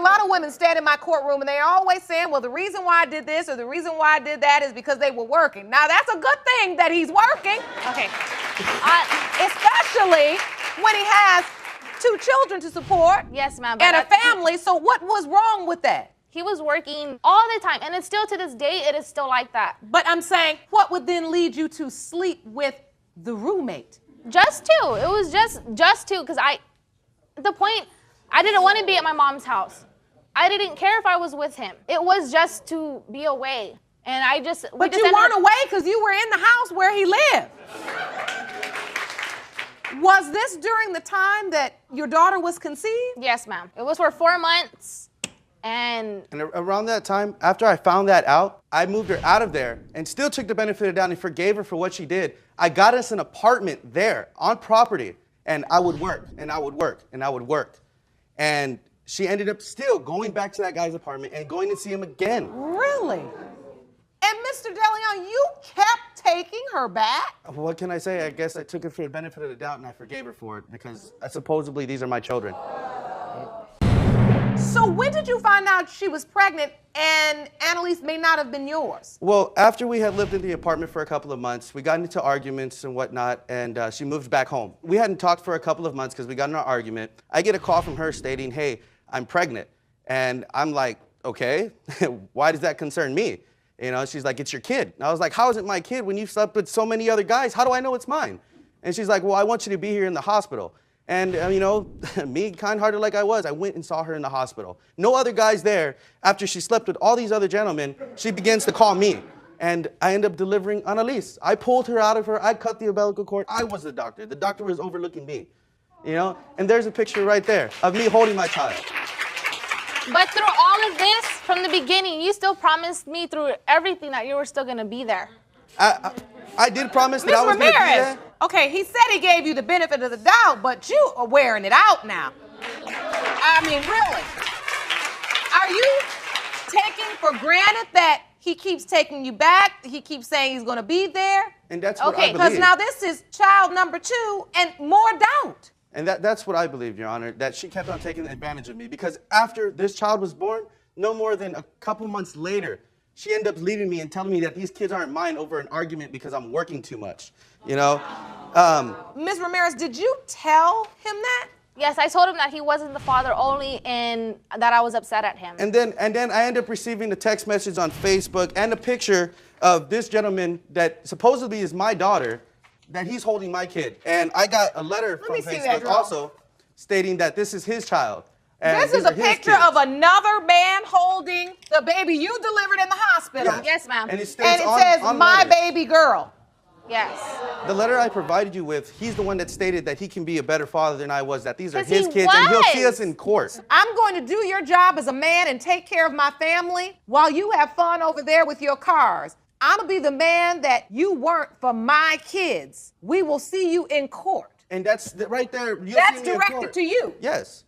a lot of women stand in my courtroom and they're always saying, well, the reason why I did this or the reason why I did that is because they were working. Now, that's a good thing that he's working. Okay. Especially when he has 2 children to support. Yes, ma'am. And a family. So what was wrong with that? He was working all the time, and it's still to this day, it is still like that. But I'm saying, what would then lead you to sleep with the roommate? Just to. It was just to, because I didn't want to be at my mom's house. I didn't care if I was with him. It was just to be away. And But you weren't away because you were in the house where he lived. Was this during the time that your daughter was conceived? Yes, ma'am. It was for 4 months. And around that time, after I found that out, I moved her out of there and still took the benefit of the doubt and forgave her for what she did. I got us an apartment there on property, and I would work, and I would work, and I would work. And she ended up still going back to that guy's apartment and going to see him again. Really? And Mr. DeLeon, you kept taking her back? What can I say? I guess I took it for the benefit of the doubt and I forgave her for it because supposedly these are my children. So when did you find out she was pregnant and Annalise may not have been yours? Well, after we had lived in the apartment for a couple of months, we got into arguments and whatnot, and she moved back home. We hadn't talked for a couple of months because we got in an argument. I get a call from her stating, hey, I'm pregnant. And I'm like, okay, why does that concern me? You know, she's like, it's your kid. And I was like, how is it my kid when you slept with so many other guys? How do I know it's mine? And she's like, well, I want you to be here in the hospital. And, you know, me, kind-hearted like I was, I went and saw her in the hospital. No other guys there. After she slept with all these other gentlemen, she begins to call me. And I end up delivering Annalise. I pulled her out of her. I cut the umbilical cord. I was the doctor. The doctor was overlooking me. You know? And there's a picture right there of me holding my child. But through all of this, from the beginning, you still promised me through everything that you were still going to be there. I did promise that I was going to be there. Okay, he said he gave you the benefit of the doubt, but you are wearing it out now. I mean, really. Are you taking for granted that he keeps taking you back? He keeps saying he's going to be there? And that's what I believe. Because now this is child number 2 and more doubt. And that's what I believe, Your Honor, that she kept on taking advantage of me. Because after this child was born, no more than a couple months later, she ended up leaving me and telling me that these kids aren't mine over an argument because I'm working too much, you know? Ms. Ramirez, did you tell him that? Yes, I told him that he wasn't the father only and that I was upset at him. And then I ended up receiving a text message on Facebook and a picture of this gentleman that supposedly is my daughter, that he's holding my kid. And I got a letter from Facebook also stating that this is his child. This is a picture of another man holding the baby you delivered in the hospital. Yes, ma'am. And it says, my baby girl. Yes. The letter I provided you with, he's the one that stated that he can be a better father than I was, that these are 'Cause his he kids, and he'll was. see us in court. I'm going to do your job as a man and take care of my family while you have fun over there with your cars. I'm going to be the man that you weren't for my kids. We will see you in court. And that's right there. That's directed to you. Yes.